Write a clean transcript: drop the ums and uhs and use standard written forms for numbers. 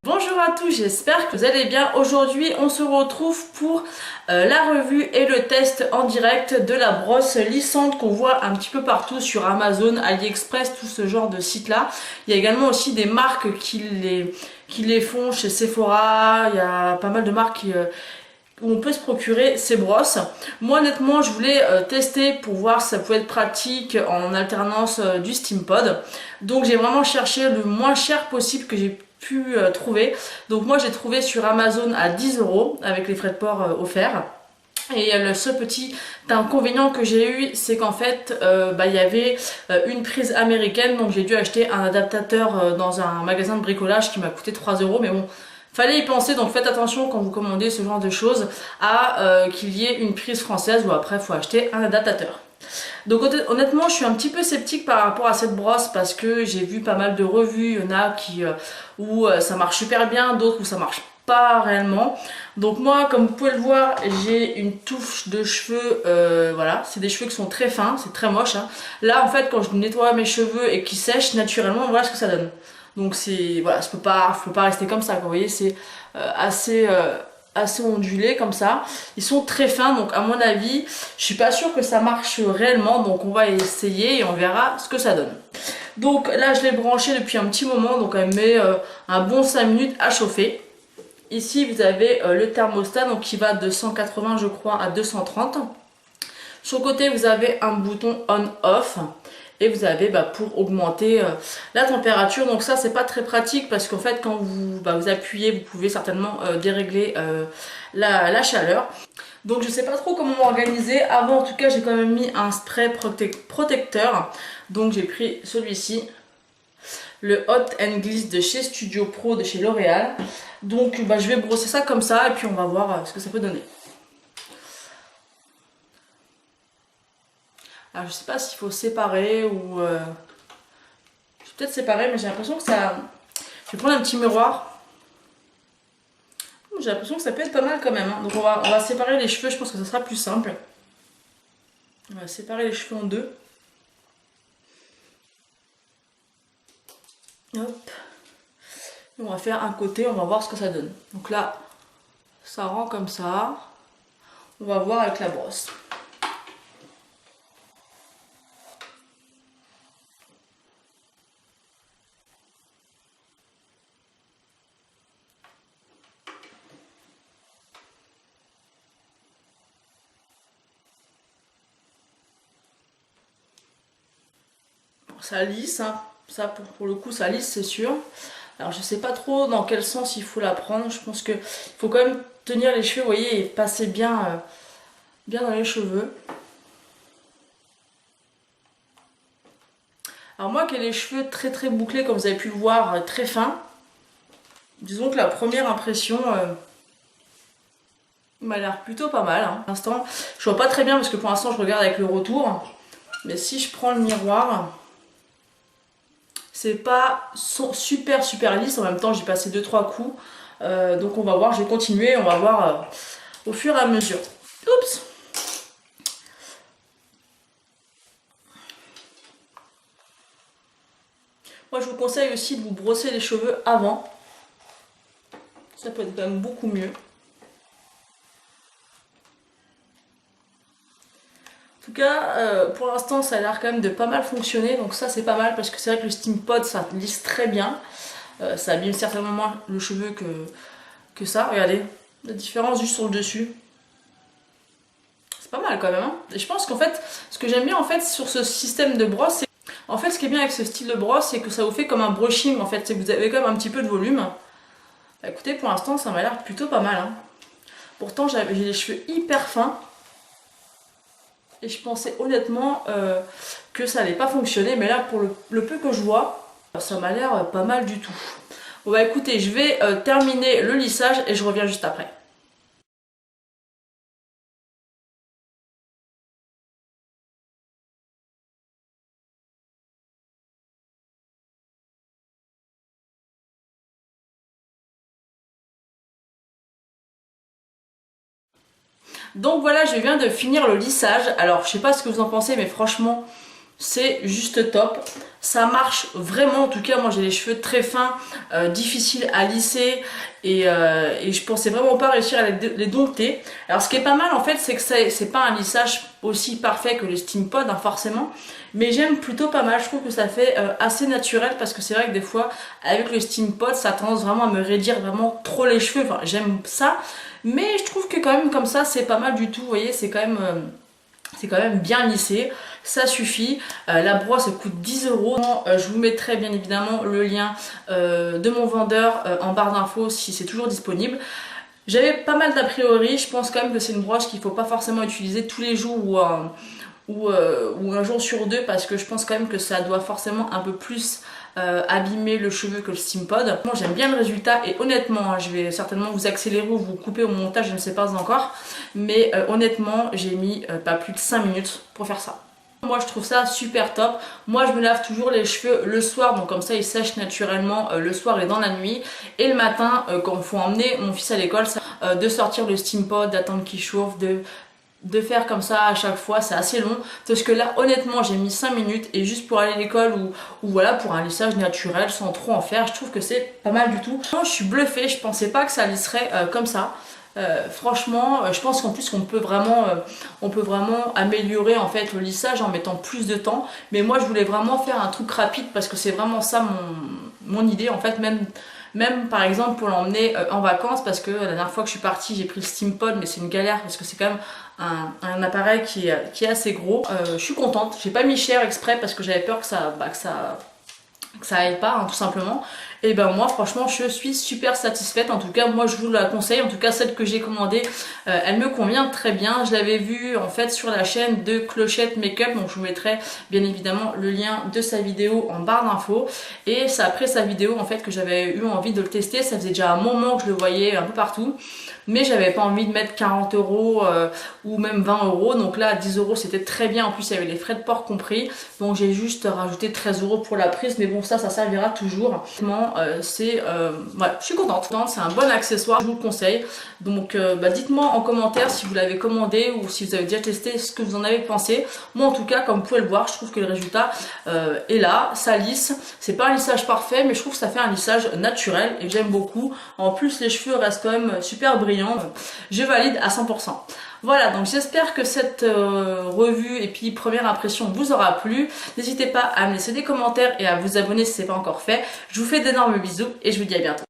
Bonjour à tous, j'espère que vous allez bien. Aujourd'hui, on se retrouve pour la revue et le test en direct de la brosse lissante qu'on voit un petit peu partout sur Amazon, AliExpress, tout ce genre de sites-là. Il y a également aussi des marques qui les font chez Sephora. Il y a pas mal de marques où on peut se procurer ces brosses. Moi honnêtement je voulais tester pour voir si ça pouvait être pratique en alternance du Steampod. Donc j'ai vraiment cherché le moins cher possible que j'ai pu trouver. Donc moi j'ai trouvé sur Amazon à 10 € avec les frais de port offerts. Et le seul petit inconvénient que j'ai eu, c'est qu'en fait, il y avait une prise américaine, donc j'ai dû acheter un adaptateur dans un magasin de bricolage qui m'a coûté 3 €, mais bon, fallait y penser, donc faites attention quand vous commandez ce genre de choses à qu'il y ait une prise française ou après il faut acheter un adaptateur. Donc honnêtement je suis un petit peu sceptique par rapport à cette brosse parce que j'ai vu pas mal de revues, il y en a où ça marche super bien, d'autres où ça marche pas réellement. Donc moi comme vous pouvez le voir j'ai une touffe de cheveux, voilà, c'est des cheveux qui sont très fins, c'est très moche hein. Là en fait quand je nettoie mes cheveux et qu'ils sèchent naturellement, voilà ce que ça donne. Donc c'est, voilà, je peux pas rester comme ça, vous voyez, c'est assez ondulé comme ça. Ils sont très fins, donc à mon avis, je suis pas sûre que ça marche réellement, donc on va essayer et on verra ce que ça donne. Donc là, je l'ai branché depuis un petit moment, donc elle met un bon 5 minutes à chauffer. Ici, vous avez le thermostat, donc qui va de 180, je crois, à 230. Sur le côté, vous avez un bouton on-off. Et vous avez pour augmenter la température. Donc ça c'est pas très pratique parce qu'en fait quand vous appuyez vous pouvez certainement dérégler la chaleur. Donc je sais pas trop comment m'organiser. Avant en tout cas j'ai quand même mis un spray protecteur. Donc j'ai pris celui-ci, le Hot and Gliss de chez Studio Pro de chez L'Oréal. Donc je vais brosser ça comme ça et puis on va voir ce que ça peut donner. Alors je sais pas s'il faut séparer ou... je vais peut-être séparer mais j'ai l'impression que ça... Je vais prendre un petit miroir. J'ai l'impression que ça peut être pas mal quand même hein. Donc on va séparer les cheveux, je pense que ça sera plus simple. On va séparer les cheveux en deux. Hop. Et on va faire un côté, on va voir ce que ça donne. Donc là, ça rend comme ça. On va voir avec la brosse. Ça lisse, hein. Ça pour le coup ça lisse c'est sûr. Alors je sais pas trop dans quel sens il faut la prendre, je pense que il faut quand même tenir les cheveux, vous voyez, et passer bien, bien dans les cheveux. Alors moi qui ai les cheveux très bouclés comme vous avez pu le voir, très fins, disons que la première impression m'a l'air plutôt pas mal. Hein. Pour l'instant, je vois pas très bien parce que pour l'instant je regarde avec le retour, mais si je prends le miroir... C'est pas super lisse, en même temps j'ai passé 2-3 coups. Donc on va voir, je vais continuer, on va voir au fur et à mesure. Oups! Moi je vous conseille aussi de vous brosser les cheveux avant. Ça peut être quand même beaucoup mieux. En tout cas, pour l'instant ça a l'air quand même de pas mal fonctionner, donc ça c'est pas mal parce que c'est vrai que le Steampod ça lisse très bien. Ça abîme certainement moins le cheveu que ça. Regardez, la différence juste sur le dessus. C'est pas mal quand même. Hein. Et je pense qu'en fait, ce que j'aime bien en fait sur ce système de brosse, c'est... En fait, ce qui est bien avec ce style de brosse, c'est que ça vous fait comme un brushing en fait. C'est que vous avez quand même un petit peu de volume. Bah, écoutez, pour l'instant, ça m'a l'air plutôt pas mal. Hein. Pourtant, j'ai les cheveux hyper fins. Et je pensais honnêtement que ça allait pas fonctionner. Mais là, pour le peu que je vois, ça m'a l'air pas mal du tout. Bon bah écoutez, je vais terminer le lissage et je reviens juste après. Donc voilà, je viens de finir le lissage. Alors je sais pas ce que vous en pensez, mais franchement, c'est juste top. Ça marche vraiment, en tout cas moi j'ai les cheveux très fins, difficiles à lisser et je pensais vraiment pas réussir à les dompter. Alors ce qui est pas mal en fait c'est que c'est pas un lissage aussi parfait que le Steam Pod hein, forcément, mais j'aime plutôt pas mal, je trouve que ça fait assez naturel parce que c'est vrai que des fois avec le Steam Pod ça a tendance vraiment à me raidir vraiment trop les cheveux, enfin j'aime ça, mais je trouve que quand même comme ça c'est pas mal du tout, vous voyez c'est quand même bien lissé, ça suffit. La brosse elle coûte 10 euros. Je vous mettrai bien évidemment le lien de mon vendeur en barre d'infos si c'est toujours disponible. J'avais pas mal d'a priori, je pense quand même que c'est une brosse qu'il ne faut pas forcément utiliser tous les jours ou un jour sur deux parce que je pense quand même que ça doit forcément un peu plus abîmer le cheveu que le Steam Pod. Moi j'aime bien le résultat et honnêtement, hein, je vais certainement vous accélérer ou vous couper au montage, je ne sais pas encore, mais honnêtement j'ai mis pas plus de 5 minutes pour faire ça. Moi je trouve ça super top. Moi je me lave toujours les cheveux le soir, donc comme ça ils sèchent naturellement le soir et dans la nuit. Et le matin quand il faut emmener mon fils à l'école, de sortir le Steam Pod, d'attendre qu'il chauffe, de faire comme ça à chaque fois, c'est assez long. Parce que là honnêtement j'ai mis 5 minutes et juste pour aller à l'école ou voilà pour un lissage naturel sans trop en faire, je trouve que c'est pas mal du tout. Je suis bluffée, je pensais pas que ça lisserait comme ça. Franchement, je pense qu'en plus on peut vraiment améliorer en fait le lissage en mettant plus de temps. Mais moi je voulais vraiment faire un truc rapide parce que c'est vraiment ça mon idée en fait, même par exemple pour l'emmener en vacances, parce que la dernière fois que je suis partie j'ai pris le Steam Pod mais c'est une galère parce que c'est quand même un appareil qui est assez gros. Je suis contente, j'ai pas mis cher exprès parce que j'avais peur que ça aille pas hein, tout simplement. Et ben moi franchement je suis super satisfaite, en tout cas moi je vous la conseille, en tout cas celle que j'ai commandée elle me convient très bien. Je l'avais vue en fait sur la chaîne de Clochette Make-up, donc je vous mettrai bien évidemment le lien de sa vidéo en barre d'infos. Et c'est après sa vidéo en fait que j'avais eu envie de le tester, ça faisait déjà un moment que je le voyais un peu partout, mais j'avais pas envie de mettre 40 euros ou même 20 euros, donc là à 10 euros c'était très bien, en plus il y avait les frais de port compris, donc j'ai juste rajouté 13 euros pour la prise, mais bon ça servira toujours. Voilà, je suis contente, c'est un bon accessoire, je vous le conseille. Donc dites-moi en commentaire si vous l'avez commandé ou si vous avez déjà testé, ce que vous en avez pensé. Moi en tout cas comme vous pouvez le voir, je trouve que le résultat est là, ça lisse, c'est pas un lissage parfait mais je trouve que ça fait un lissage naturel et j'aime beaucoup. En plus les cheveux restent quand même super brillants, je valide à 100%. Voilà, donc j'espère que cette revue et puis première impression vous aura plu. N'hésitez pas à me laisser des commentaires et à vous abonner si ce n'est pas encore fait. Je vous fais d'énormes bisous et je vous dis à bientôt.